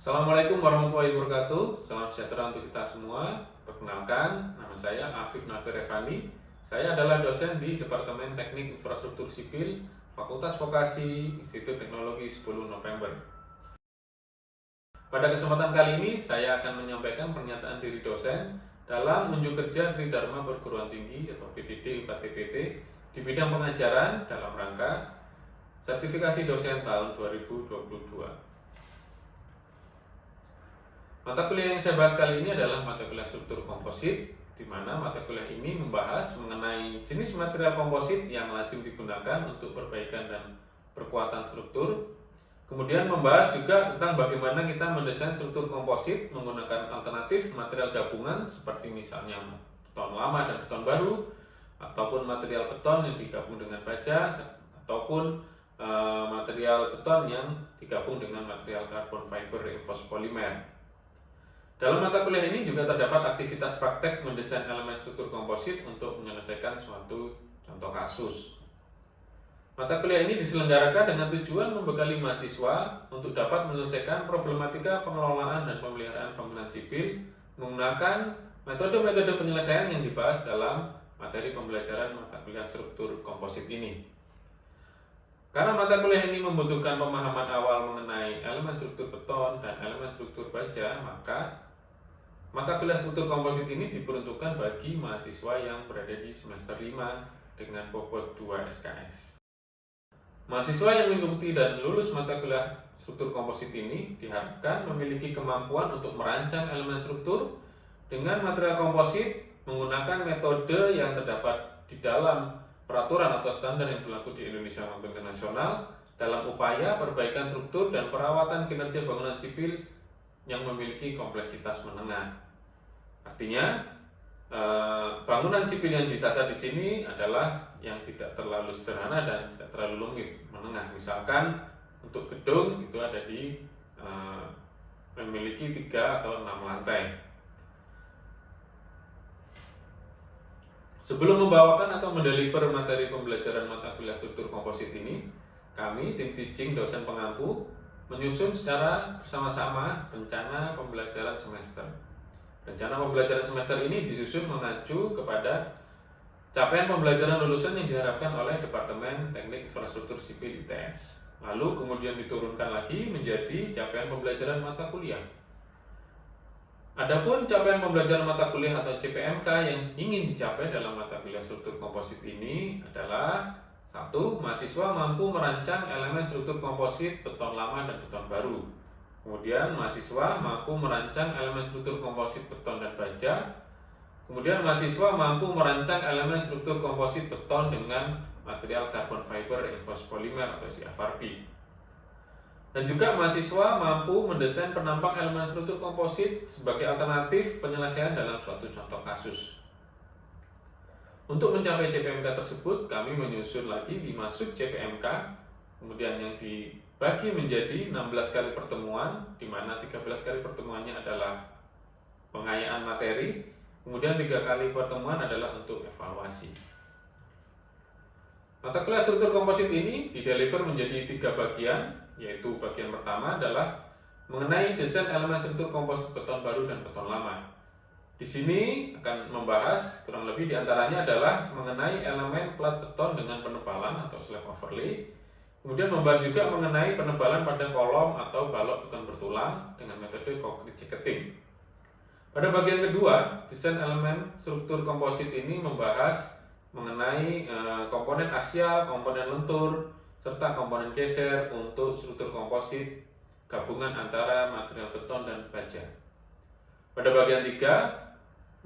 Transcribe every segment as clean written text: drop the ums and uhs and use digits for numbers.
Assalamualaikum warahmatullahi wabarakatuh. Salam sejahtera untuk kita semua. Perkenalkan, nama saya Afif Nafir Revani. Saya adalah dosen di Departemen Teknik Infrastruktur Sipil, Fakultas Vokasi, Institut Teknologi 10 November. Pada kesempatan kali ini, saya akan menyampaikan pernyataan diri dosen dalam unjuk kerja Tridharma Perguruan Tinggi atau PDD 4TPT di bidang pengajaran dalam rangka sertifikasi dosen tahun 2022. Mata kuliah yang saya bahas kali ini adalah mata kuliah struktur komposit, di mana mata kuliah ini membahas mengenai jenis material komposit yang lazim digunakan untuk perbaikan dan perkuatan struktur. Kemudian membahas juga tentang bagaimana kita mendesain struktur komposit menggunakan alternatif material gabungan seperti misalnya beton lama dan beton baru, ataupun material beton yang digabung dengan baja, ataupun material beton yang digabung dengan material carbon fiber reinforced polymer. Dalam mata kuliah ini juga terdapat aktivitas praktek mendesain elemen struktur komposit untuk menyelesaikan suatu contoh kasus. Mata kuliah ini diselenggarakan dengan tujuan membekali mahasiswa untuk dapat menyelesaikan problematika pengelolaan dan pemeliharaan bangunan sipil menggunakan metode-metode penyelesaian yang dibahas dalam materi pembelajaran mata kuliah struktur komposit ini. Karena mata kuliah ini membutuhkan pemahaman awal mengenai elemen struktur beton dan elemen struktur baja, maka mata kuliah struktur komposit ini diperuntukkan bagi mahasiswa yang berada di semester 5 dengan bobot 2 SKS. Mahasiswa yang mengikuti dan lulus mata kuliah struktur komposit ini diharapkan memiliki kemampuan untuk merancang elemen struktur dengan material komposit menggunakan metode yang terdapat di dalam peraturan atau standar yang berlaku di Indonesia maupun internasional dalam upaya perbaikan struktur dan perawatan kinerja bangunan sipil yang memiliki kompleksitas menengah. Artinya, bangunan sipil yang disasar di sini adalah yang tidak terlalu sederhana dan tidak terlalu rumit, menengah. Misalkan untuk gedung itu ada di memiliki 3 atau 6 lantai. Sebelum membawakan atau mendeliver materi pembelajaran mata kuliah struktur komposit ini, kami tim teaching dosen pengampu menyusun secara bersama-sama rencana pembelajaran semester. Rencana pembelajaran semester ini disusun mengacu kepada capaian pembelajaran lulusan yang diharapkan oleh Departemen Teknik Infrastruktur Sipil ITS. Lalu kemudian diturunkan lagi menjadi capaian pembelajaran mata kuliah. Adapun capaian pembelajaran mata kuliah atau CPMK yang ingin dicapai dalam mata kuliah struktur komposit ini adalah 1. Mahasiswa mampu merancang elemen struktur komposit beton lama dan beton baru. Kemudian mahasiswa mampu merancang elemen struktur komposit beton dan baja. Kemudian mahasiswa mampu merancang elemen struktur komposit beton dengan material carbon fiber reinforced polymer atau CFRP. Dan juga mahasiswa mampu mendesain penampang elemen struktur komposit sebagai alternatif penyelesaian dalam suatu contoh kasus. Untuk mencapai CPMK tersebut, kami menyusun lagi 5 sub CPMK, kemudian yang dibagi menjadi 16 kali pertemuan, di mana 13 kali pertemuannya adalah pengayaan materi, kemudian 3 kali pertemuan adalah untuk evaluasi. Mata kuliah struktur komposit ini dideliver menjadi 3 bagian, yaitu bagian pertama adalah mengenai desain elemen struktur komposit beton baru dan beton lama. Di sini akan membahas kurang lebih diantaranya adalah mengenai elemen plat beton dengan penebalan atau slab overlay. Kemudian membahas juga mengenai penebalan pada kolom atau balok beton bertulang dengan metode concrete jacketing. Pada bagian kedua, desain elemen struktur komposit ini membahas mengenai komponen aksial, komponen lentur, serta komponen geser untuk struktur komposit gabungan antara material beton dan baja. Pada bagian 3,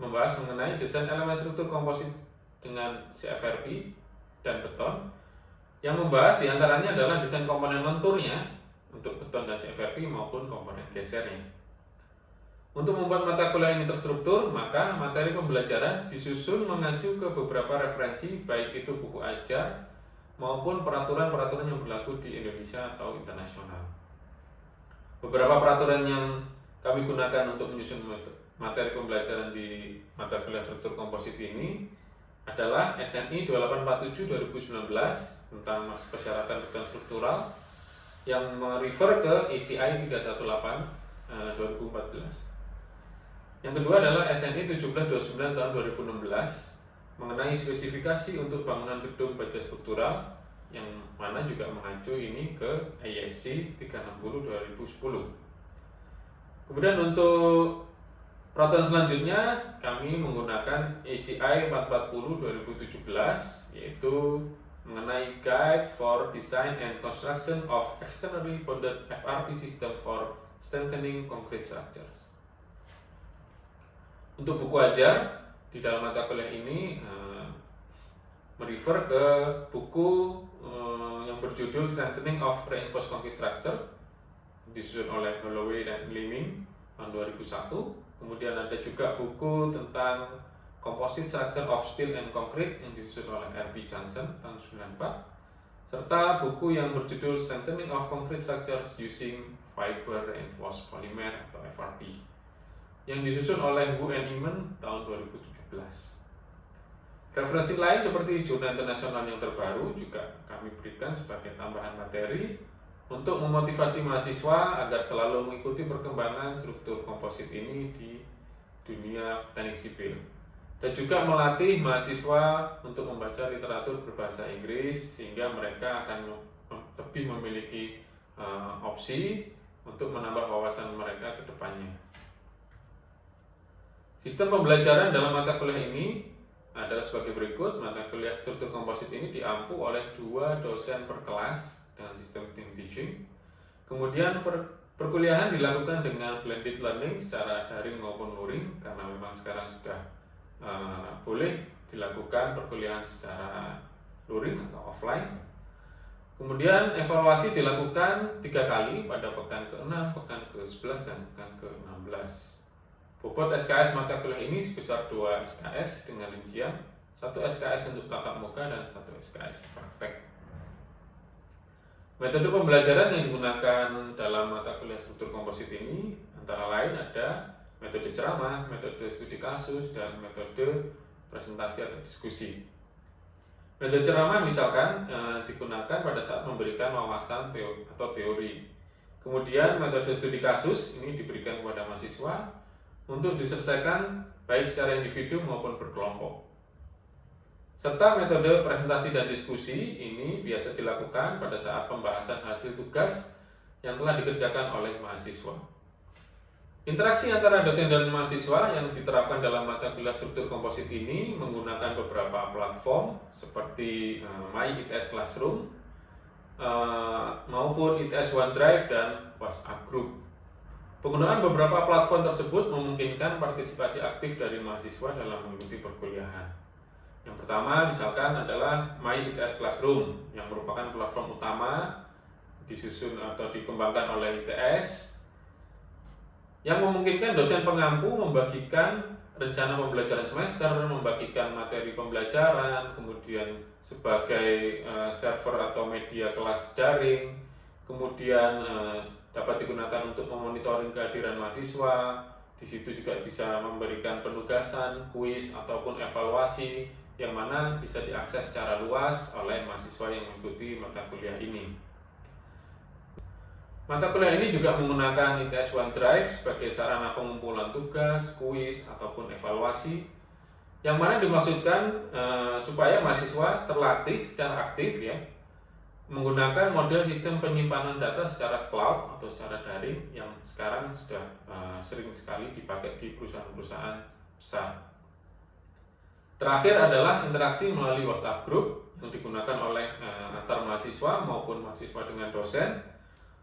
membahas mengenai desain elemen struktur komposit dengan CFRP dan beton, yang membahas diantaranya adalah desain komponen lenturnya untuk beton dan CFRP maupun komponen gesernya. Untuk membuat mata kuliah ini terstruktur, maka materi pembelajaran disusun mengacu ke beberapa referensi, baik itu buku ajar maupun peraturan-peraturan yang berlaku di Indonesia atau internasional. Beberapa peraturan yang kami gunakan untuk menyusun materi pembelajaran di mata kuliah struktur komposit ini adalah SNI 2847/2019 tentang persyaratan beton struktural yang merefer ke ACI 318 2014. Yang kedua adalah SNI 1729 tahun 2016 mengenai spesifikasi untuk bangunan gedung baja struktural, yang mana juga mengacu ini ke ISC 360 2010. Kemudian untuk peraturan selanjutnya kami menggunakan ACI 440 2017, yaitu mengenai Guide for Design and Construction of Externally Bonded FRP System for Strengthening Concrete Structures. Untuk buku ajar di dalam mata kuliah ini merefer ke buku yang berjudul Strengthening of Reinforced Concrete Structure, disusun oleh Holloway dan Leeming tahun 2001. Kemudian ada juga buku tentang Composite Structure of Steel and Concrete yang disusun oleh R.B. Johnson tahun 94, serta buku yang berjudul Strengthening of Concrete Structures Using Fiber Reinforced Polymer atau FRP yang disusun oleh Wu and Iman tahun 2017. Referensi lain seperti jurnal internasional yang terbaru juga kami berikan sebagai tambahan materi untuk memotivasi mahasiswa agar selalu mengikuti perkembangan struktur komposit ini di dunia teknik sipil, dan juga melatih mahasiswa untuk membaca literatur berbahasa Inggris sehingga mereka akan lebih memiliki opsi untuk menambah wawasan mereka ke depannya. Sistem pembelajaran dalam mata kuliah ini adalah sebagai berikut. Mata kuliah struktur komposit ini diampu oleh 2 dosen per kelas dengan sistem team teaching. Kemudian perkuliahan dilakukan dengan blended learning secara daring maupun luring, karena memang sekarang sudah boleh dilakukan perkuliahan secara luring atau offline. Kemudian evaluasi dilakukan 3 kali pada pekan ke-6, pekan ke-11, dan pekan ke-16. Bobot SKS mata kuliah ini sebesar 2 SKS dengan rincian 1 SKS untuk tatap muka dan 1 SKS praktek. Metode pembelajaran yang digunakan dalam mata kuliah struktur komposit ini antara lain ada metode ceramah, metode studi kasus, dan metode presentasi atau diskusi. Metode ceramah misalkan digunakan pada saat memberikan wawasan atau teori. Kemudian metode studi kasus ini diberikan kepada mahasiswa untuk diselesaikan baik secara individu maupun berkelompok. Serta metode presentasi dan diskusi ini biasa dilakukan pada saat pembahasan hasil tugas yang telah dikerjakan oleh mahasiswa. Interaksi antara dosen dan mahasiswa yang diterapkan dalam mata kuliah struktur komposit ini menggunakan beberapa platform seperti MyITS Classroom maupun ITS OneDrive dan WhatsApp Group. Penggunaan beberapa platform tersebut memungkinkan partisipasi aktif dari mahasiswa dalam mengikuti perkuliahan. Yang pertama misalkan adalah MyITS Classroom yang merupakan platform utama disusun atau dikembangkan oleh ITS yang memungkinkan dosen pengampu membagikan rencana pembelajaran semester, membagikan materi pembelajaran, kemudian sebagai server atau media kelas daring, kemudian dapat digunakan untuk memonitoring kehadiran mahasiswa. Di situ juga bisa memberikan penugasan, kuis ataupun evaluasi yang mana bisa diakses secara luas oleh mahasiswa yang mengikuti mata kuliah ini. Mata kuliah ini juga menggunakan ITS OneDrive sebagai sarana pengumpulan tugas, kuis, ataupun evaluasi, yang mana dimaksudkan supaya mahasiswa terlatih secara aktif ya, menggunakan model sistem penyimpanan data secara cloud atau secara daring yang sekarang sudah sering sekali dipakai di perusahaan-perusahaan besar. Terakhir adalah interaksi melalui WhatsApp Group yang digunakan oleh antar mahasiswa maupun mahasiswa dengan dosen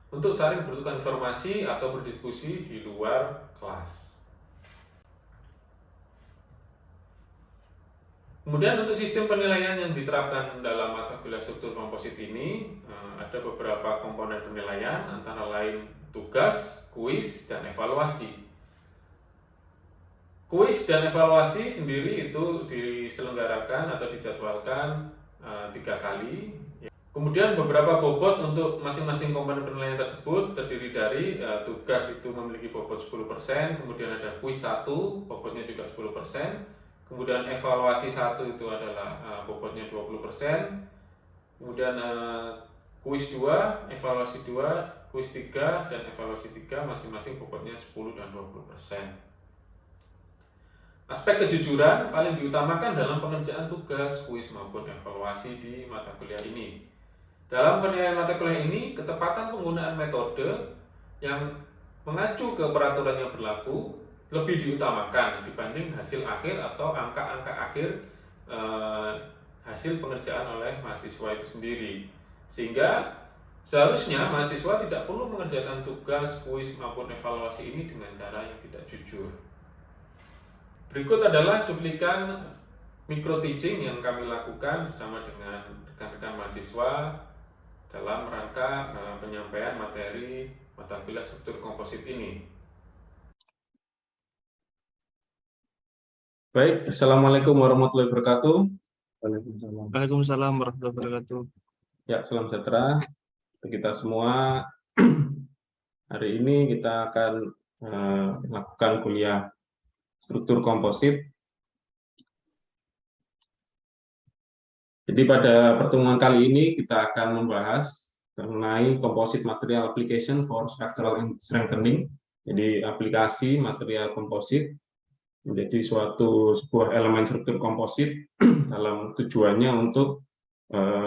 untuk saling bertukar informasi atau berdiskusi di luar kelas. Kemudian untuk sistem penilaian yang diterapkan dalam mata kuliah struktur komposit ini ada beberapa komponen penilaian antara lain tugas, kuis, dan evaluasi. Kuis dan evaluasi sendiri itu diselenggarakan atau dijadwalkan 3 kali. Kemudian beberapa bobot untuk masing-masing komponen penilaian tersebut terdiri dari tugas itu memiliki bobot 10%, kemudian ada kuis 1, bobotnya juga 10%, kemudian evaluasi 1 itu adalah bobotnya 20%, kemudian kuis 2, evaluasi 2, kuis 3, dan evaluasi 3 masing-masing bobotnya 10 dan 20%. Aspek kejujuran paling diutamakan dalam pengerjaan tugas, kuis maupun evaluasi di mata kuliah ini. Dalam penilaian mata kuliah ini, ketepatan penggunaan metode yang mengacu ke peraturan yang berlaku lebih diutamakan dibanding hasil akhir atau angka-angka akhir hasil pengerjaan oleh mahasiswa itu sendiri. Sehingga seharusnya mahasiswa tidak perlu mengerjakan tugas, kuis maupun evaluasi ini dengan cara yang tidak jujur. Berikut adalah cuplikan micro teaching yang kami lakukan bersama dengan rekan-rekan mahasiswa dalam rangka penyampaian materi mata kuliah struktur komposit ini. Baik, Assalamualaikum warahmatullahi wabarakatuh. Waalaikumsalam warahmatullahi wabarakatuh. Ya, salam sejahtera untuk kita semua. Hari ini kita akan melakukan kuliah struktur komposit. Jadi pada pertemuan kali ini kita akan membahas mengenai composite material application for structural strengthening. Jadi aplikasi material komposit menjadi sebuah elemen struktur komposit dalam tujuannya untuk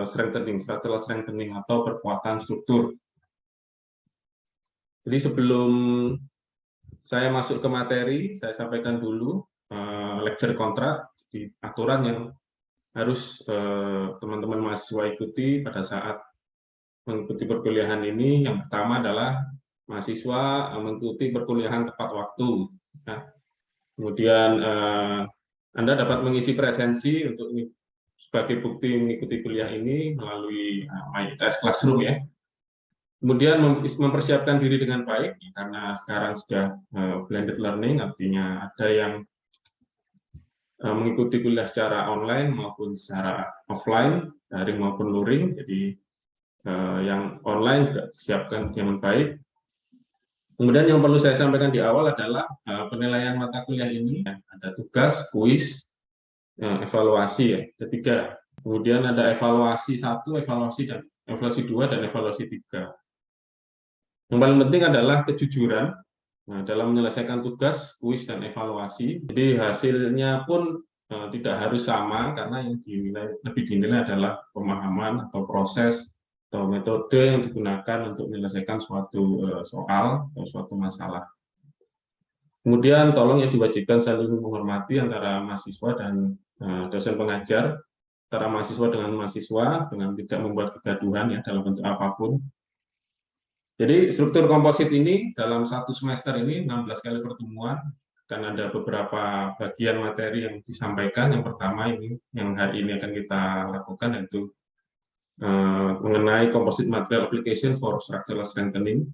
strengthening, structural strengthening atau perkuatan struktur. Jadi sebelum saya masuk ke materi, saya sampaikan dulu lecture kontrak, di aturan yang harus teman-teman mahasiswa ikuti pada saat mengikuti perkuliahan ini. Yang pertama adalah mahasiswa mengikuti perkuliahan tepat waktu. Ya. Kemudian Anda dapat mengisi presensi untuk sebagai bukti mengikuti kuliah ini melalui MyITS Classroom ya. Kemudian mempersiapkan diri dengan baik, karena sekarang sudah blended learning, artinya ada yang mengikuti kuliah secara online maupun secara offline, daring maupun luring. Jadi yang online juga disiapkan dengan baik. Kemudian yang perlu saya sampaikan di awal adalah penilaian mata kuliah ini, ada tugas, kuis, evaluasi ya, ada 3. Kemudian ada evaluasi 1, evaluasi 2, dan evaluasi 3. Yang paling penting adalah kejujuran dalam menyelesaikan tugas, kuis, dan evaluasi. Jadi hasilnya pun tidak harus sama, karena yang lebih dinilai adalah pemahaman atau proses atau metode yang digunakan untuk menyelesaikan suatu soal atau suatu masalah. Kemudian tolong ya diwajibkan saling menghormati antara mahasiswa dan dosen pengajar, antara mahasiswa dengan mahasiswa, dengan tidak membuat kegaduhan ya dalam bentuk apapun. Jadi struktur komposit ini dalam satu semester ini 16 kali pertemuan, akan ada beberapa bagian materi yang disampaikan. Yang pertama ini yang hari ini akan kita lakukan, yaitu mengenai composite material application for structural strengthening.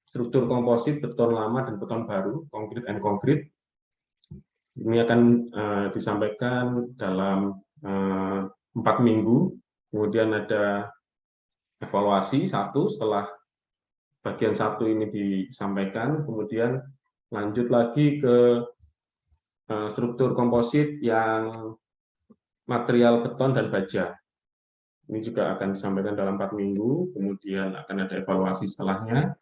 Struktur komposit beton lama dan beton baru, konkrit and konkrit. Ini akan disampaikan dalam 4 minggu. Kemudian ada evaluasi 1 setelah bagian 1 ini disampaikan, kemudian lanjut lagi ke struktur komposit yang material beton dan baja. Ini juga akan disampaikan dalam 4 minggu, kemudian akan ada evaluasi setelahnya.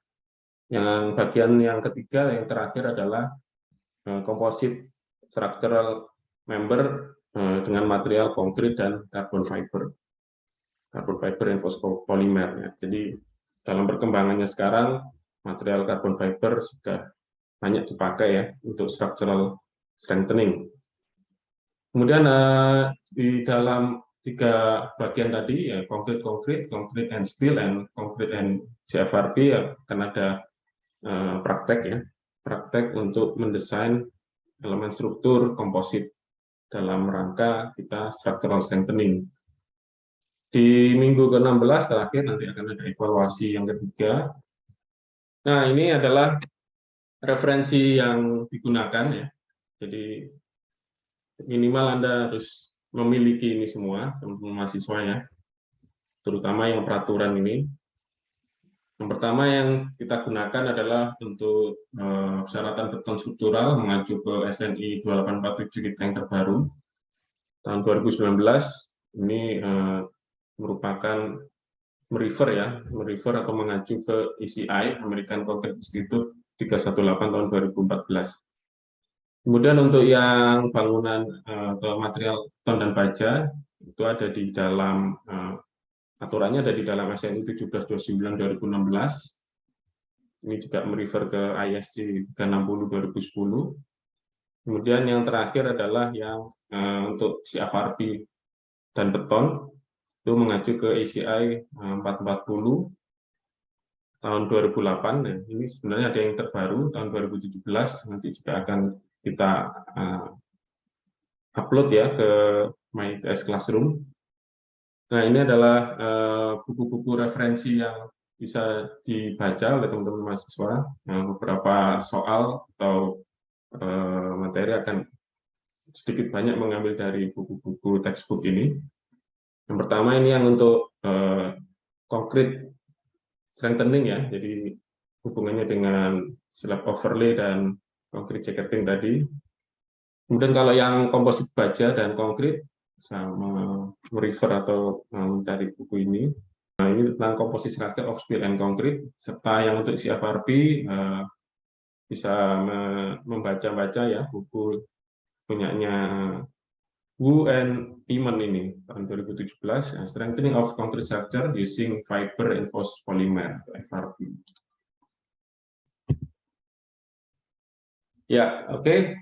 Yang bagian yang ketiga, yang terakhir adalah komposit structural member dengan material konkrit dan carbon fiber reinforced polymer. Ya. Jadi dalam perkembangannya sekarang, material carbon fiber sudah banyak dipakai ya untuk structural strengthening. Kemudian di dalam 3 bagian tadi, ya konkrit and steel, and konkrit and CFRP, ya, akan ada praktek ya, praktek untuk mendesain elemen struktur komposit dalam rangka kita structural strengthening. Di minggu ke-16 terakhir nanti akan ada evaluasi yang ketiga. Nah, ini adalah referensi yang digunakan ya. Jadi minimal Anda harus memiliki ini semua, teman-teman mahasiswa ya. Terutama yang peraturan ini. Yang pertama yang kita gunakan adalah untuk persyaratan beton struktural mengacu ke SNI 2847 kita yang terbaru tahun 2019. Ini merupakan merefer atau mengacu ke ECI, American Concrete Institute 318 tahun 2014. Kemudian untuk yang bangunan atau material beton dan baja itu ada di dalam aturannya ada di dalam SNI 1729/2016. Ini juga merefer ke ISC 360 2010. Kemudian yang terakhir adalah yang untuk CFRP dan beton itu mengacu ke ECI 440 tahun 2008. Nah, ini sebenarnya ada yang terbaru tahun 2017, nanti juga akan kita upload ya ke MyITS Classroom. Nah, ini adalah buku-buku referensi yang bisa dibaca oleh teman-teman mahasiswa. Nah, beberapa soal atau materi akan sedikit banyak mengambil dari buku-buku textbook ini. Yang pertama ini yang untuk concrete strengthening ya, jadi hubungannya dengan slab overlay dan concrete jacketing tadi. Kemudian kalau yang komposit baja dan konkrit, sama merefer atau mencari buku ini. Nah, ini tentang composite structure of steel and concrete, serta yang untuk CFRP bisa membaca-baca ya buku punyanya Wu and Iman ini tahun 2017, Strengthening of Concrete Structure Using Fiber Reinforced Polymer atau FRP. Ya, oke.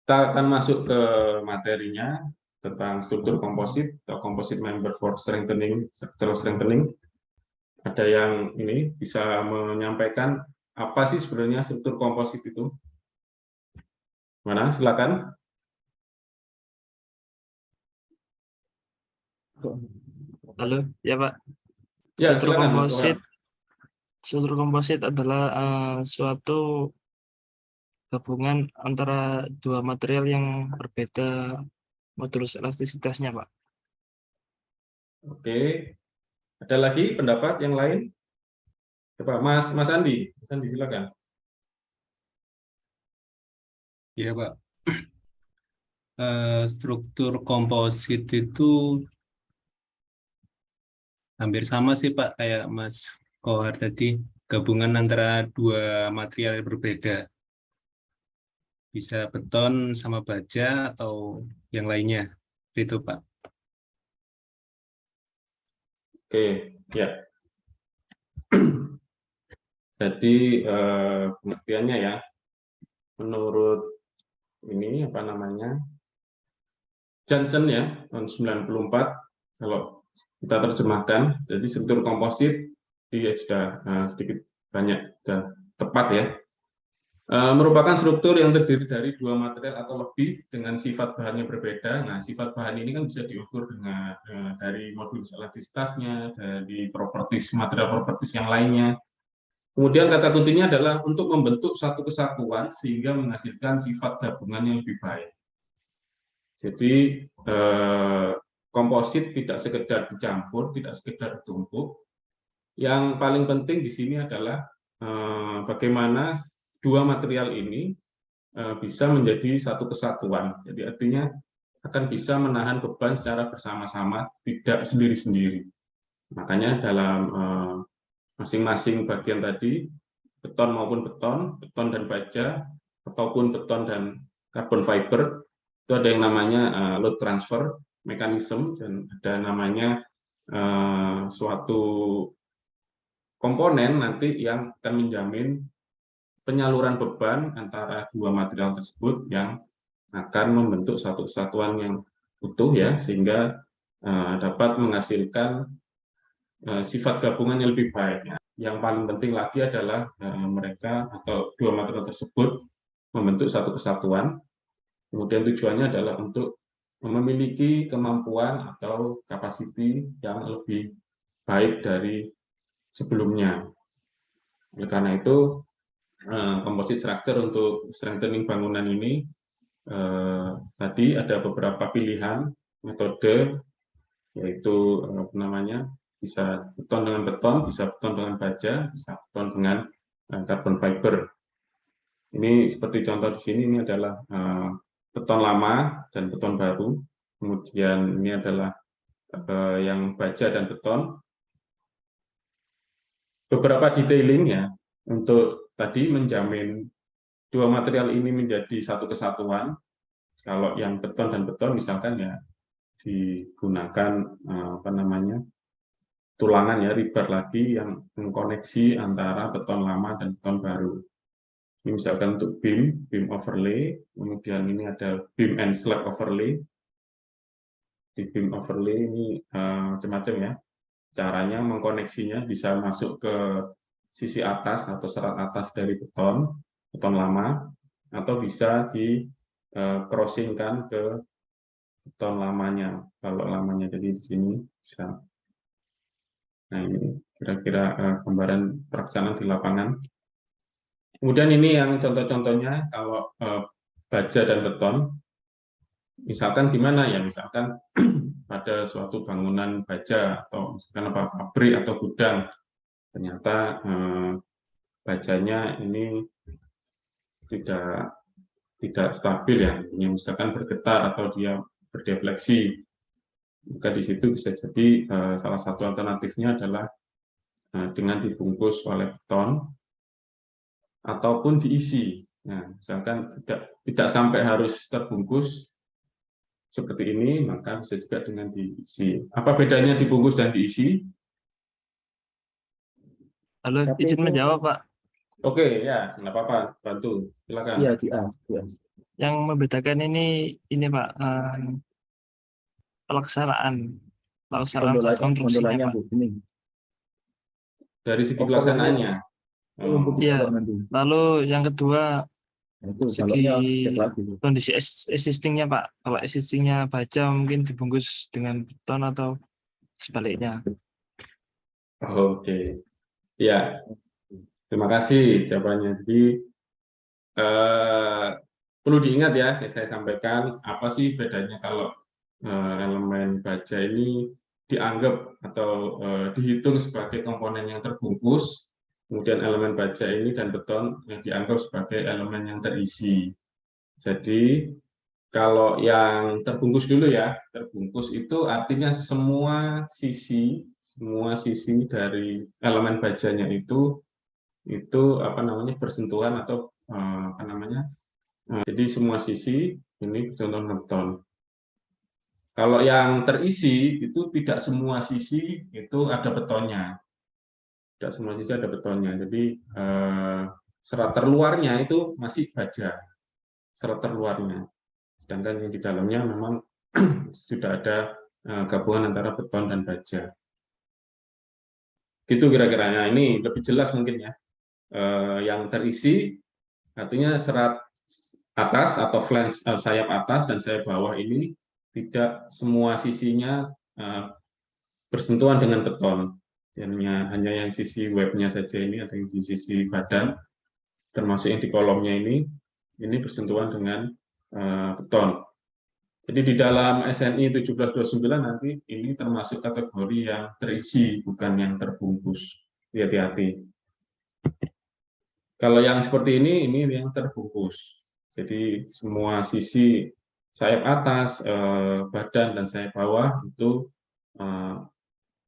Kita akan masuk ke materinya tentang struktur komposit atau composite member for strengthening, structural strengthening. Ada yang ini bisa menyampaikan apa sih sebenarnya struktur komposit itu? Mana? Silakan. Halo, ya Pak. Ya, silakan Mas Rohan. Struktur komposit adalah suatu gabungan antara dua material yang berbeda modulus elastisitasnya, Pak. Oke. Ada lagi pendapat yang lain? Coba Mas Andi. Mas Andi silakan. Ya Pak. Struktur komposit itu hampir sama sih Pak kayak Mas Kohar tadi, gabungan antara dua material yang berbeda, bisa beton sama baja atau yang lainnya, itu Pak. Oke, ya. Jadi pengertiannya ya, menurut ini apa namanya Johnson ya tahun 94, kalau kita terjemahkan, jadi struktur komposit dia sudah sedikit banyak sudah tepat ya. Merupakan struktur yang terdiri dari dua material atau lebih dengan sifat bahannya berbeda. Nah, sifat bahan ini kan bisa diukur dengan dari modulus elastisitasnya, dari material properties yang lainnya. Kemudian kata kuncinya adalah untuk membentuk satu kesatuan sehingga menghasilkan sifat gabungan yang lebih baik. Jadi komposit tidak sekedar dicampur, tidak sekedar ditumpuk. Yang paling penting di sini adalah bagaimana dua material ini bisa menjadi satu kesatuan. Jadi artinya akan bisa menahan beban secara bersama-sama, tidak sendiri-sendiri. Makanya dalam masing-masing bagian tadi, beton maupun beton dan baja, ataupun beton dan carbon fiber, itu ada yang namanya load transfer mechanism, dan ada namanya suatu komponen nanti yang akan menjamin penyaluran beban antara dua material tersebut yang akan membentuk satu kesatuan yang utuh ya, sehingga dapat menghasilkan sifat gabungan yang lebih baik. Yang paling penting lagi adalah mereka atau dua material tersebut membentuk satu kesatuan. Kemudian tujuannya adalah untuk memiliki kemampuan atau kapasiti yang lebih baik dari sebelumnya. Oleh karena itu, composite structure untuk strengthening bangunan ini tadi ada beberapa pilihan metode, yaitu apa namanya, bisa beton dengan beton, bisa beton dengan baja, bisa beton dengan carbon fiber. Ini seperti contoh di sini, ini adalah beton lama dan beton baru. Kemudian ini adalah yang baja dan beton. Beberapa detailing ya untuk tadi menjamin dua material ini menjadi satu kesatuan. Kalau yang beton dan beton misalkan ya digunakan tulangan ya, rebar lagi yang mengkoneksi antara beton lama dan beton baru. Ini misalkan untuk beam overlay, kemudian ini ada beam and slab overlay. Di beam overlay ini macam-macam ya. Caranya mengkoneksinya bisa masuk ke sisi atas atau serat atas dari beton lama, atau bisa di crossingkan ke beton lamanya. Kalau lamanya jadi di sini bisa. Nah, ini kira-kira gambaran pelaksanaan di lapangan. Kemudian ini yang contoh-contohnya kalau baja dan beton. Misalkan gimana ya? Misalkan pada suatu bangunan baja atau misalkan pabrik atau gudang, ternyata bajanya ini tidak stabil ya, misalkan bergetar atau dia berdefleksi. Maka di situ bisa jadi salah satu alternatifnya adalah dengan dibungkus oleh beton ataupun diisi. Nah, misalkan tidak sampai harus terbungkus seperti ini, maka bisa juga dengan diisi. Apa bedanya dibungkus dan diisi? Halo, Tapi izin itu menjawab, Pak. Oke, ya, nggak apa-apa, bantu, silakan. iya di A. Yang membedakan ini Pak, pelaksanaan konstruksinya, Gondolanya Pak. begini. Dari segi Oh, pelaksanaannya. Untuk Iya. dicolok nanti. Lalu yang kedua Nah, itu segi baloknya cek lagi. kondisi existingnya, Pak. Kalau existingnya baja mungkin dibungkus dengan beton atau sebaliknya. Oke, ya, terima kasih jawabannya. Jadi perlu diingat ya, saya sampaikan apa sih bedanya kalau elemen baja ini dianggap atau dihitung sebagai komponen yang terbungkus, kemudian elemen baja ini dan beton yang dianggap sebagai elemen yang terisi. Jadi kalau yang terbungkus dulu ya, terbungkus itu artinya semua sisi dari elemen bajanya itu bersentuhan atau jadi semua sisi ini bersentuhan beton. Kalau yang terisi itu tidak semua sisi itu ada betonnya, tidak semua sisi ada betonnya. Jadi serat terluarnya itu masih baja, serat terluarnya. Sedangkan yang di dalamnya memang sudah ada gabungan antara beton dan baja. Gitu kira-kiranya. Ini lebih jelas mungkin ya. Yang terisi artinya serat atas atau flange sayap atas dan sayap bawah ini tidak semua sisinya bersentuhan dengan beton. Hanya yang sisi webnya saja ini atau yang di sisi badan, termasuk yang di kolomnya ini bersentuhan dengan beton. Jadi di dalam SNI 1729 nanti ini termasuk kategori yang terisi, bukan yang terbungkus. Hati-hati. Kalau yang seperti ini yang terbungkus. Jadi semua sisi sayap atas, badan, dan sayap bawah itu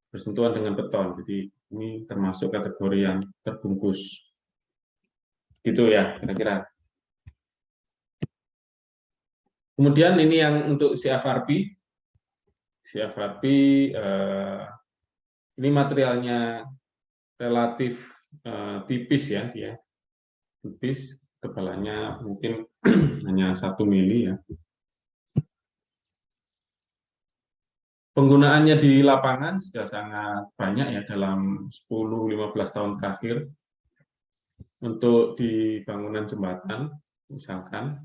bersentuhan dengan beton. Jadi ini termasuk kategori yang terbungkus. Gitu ya, kira-kira. Kemudian ini yang untuk CFRP. CFRP ini materialnya relatif tipis ya, dia tipis, tebalannya mungkin hanya 1 mili ya. Penggunaannya di lapangan sudah sangat banyak ya dalam 10-15 tahun terakhir. Untuk di bangunan jembatan, misalkan,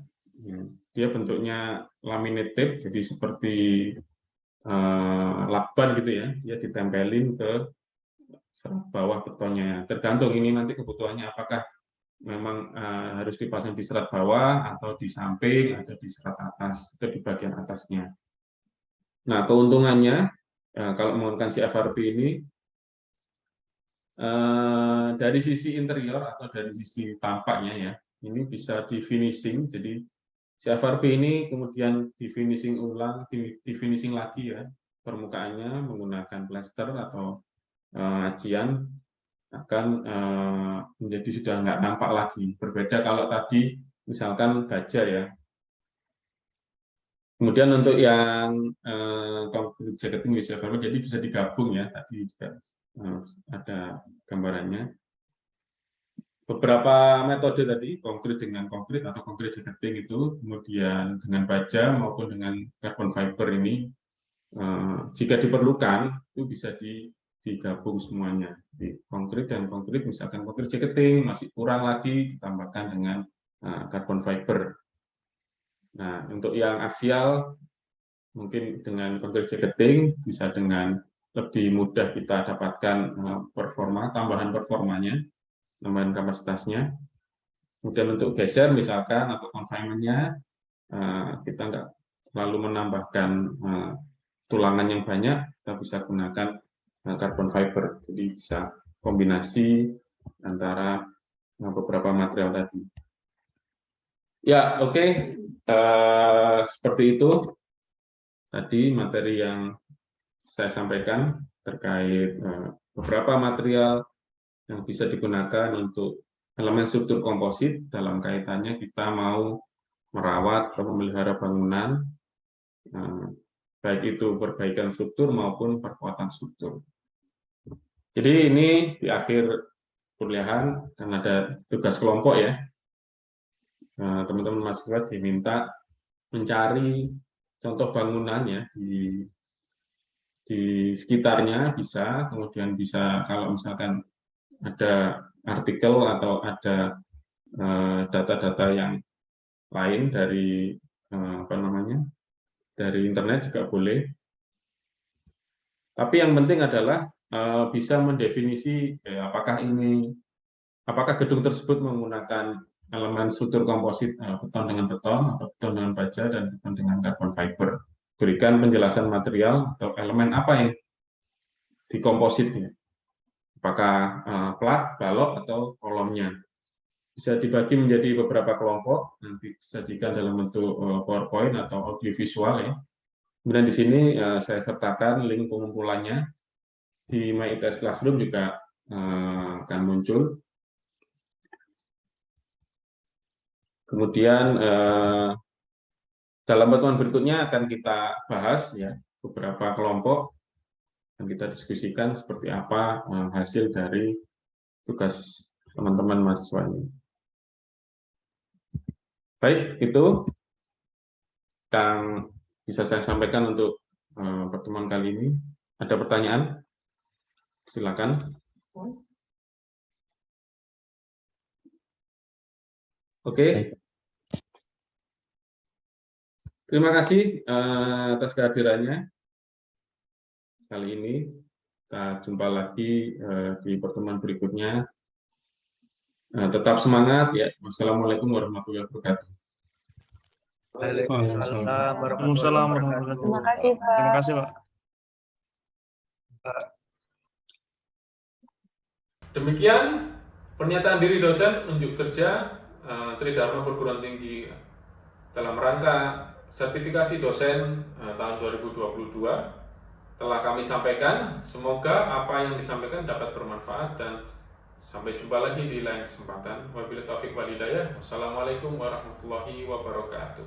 dia bentuknya laminate tape, jadi seperti lakban gitu ya, dia ditempelin ke serat bawah betonnya. Tergantung ini nanti kebutuhannya apakah memang harus dipasang di serat bawah atau di samping atau di serat atas atau di bagian atasnya. Nah, keuntungannya kalau menggunakan CFRP ini dari sisi interior atau dari sisi tampaknya ya, ini bisa di finishing. Jadi CFRP ini kemudian di finishing ulang, di finishing lagi ya, permukaannya menggunakan plester atau acian akan menjadi sudah nggak nampak lagi. Berbeda kalau tadi misalkan baja ya. Kemudian untuk yang concrete jacketing with fiber, jadi bisa digabung ya. Tadi juga ada gambarannya. Beberapa metode tadi, konkret dengan konkret atau konkret jacketing itu, kemudian dengan baja maupun dengan carbon fiber ini, jika diperlukan itu bisa digabung semuanya. Jadi konkret dan konkret, misalkan konkret jacketing masih kurang lagi ditambahkan dengan carbon fiber. Nah, untuk yang aksial mungkin dengan konkret jacketing bisa dengan lebih mudah kita dapatkan tambahan performanya, tambahan kapasitasnya. Kemudian untuk geser misalkan atau confinement-nya kita nggak selalu menambahkan tulangan yang banyak, kita bisa gunakan carbon fiber. Jadi bisa kombinasi antara beberapa material tadi. Ya, oke. Seperti itu tadi materi yang saya sampaikan terkait beberapa material yang bisa digunakan untuk elemen struktur komposit dalam kaitannya kita mau merawat atau memelihara bangunan, baik itu perbaikan struktur maupun perkuatan struktur. Jadi ini di akhir kuliahan kan ada tugas kelompok ya. Teman-teman mahasiswa diminta mencari contoh bangunannya di sekitarnya bisa, kemudian bisa kalau misalkan ada artikel atau ada data-data yang lain dari dari internet juga boleh. Tapi yang penting adalah bisa mendefinisi apakah gedung tersebut menggunakan elemen struktur komposit beton dengan beton atau beton dengan baja dan beton dengan carbon fiber. Berikan penjelasan material atau elemen apa yang dikompositnya. Apakah plat, balok atau kolomnya. Bisa dibagi menjadi beberapa kelompok, nanti disajikan dalam bentuk PowerPoint atau audiovisual ya. Kemudian di sini saya sertakan link pengumpulannya. Di MyITS Classroom juga akan muncul. Kemudian dalam pertemuan berikutnya akan kita bahas ya beberapa kelompok dan kita diskusikan seperti apa hasil dari tugas teman-teman mahasiswa ini. Baik, itu yang bisa saya sampaikan untuk pertemuan kali ini. Ada pertanyaan? Silakan. Oke. Terima kasih atas kehadirannya. Kali ini kita jumpa lagi di pertemuan berikutnya. Tetap semangat ya. Wassalamualaikum warahmatullahi wabarakatuh. Waalaikumsalam warahmatullahi wabarakatuh. Terima kasih, Pak. Terima kasih, Pak. Demikian pernyataan diri dosen unjuk kerja Tridharma Perguruan Tinggi dalam rangka sertifikasi dosen tahun 2022 telah kami sampaikan. Semoga apa yang disampaikan dapat bermanfaat dan sampai jumpa lagi di lain kesempatan. Wabillahi taufiq wal hidayah. Wassalamualaikum warahmatullahi wabarakatuh.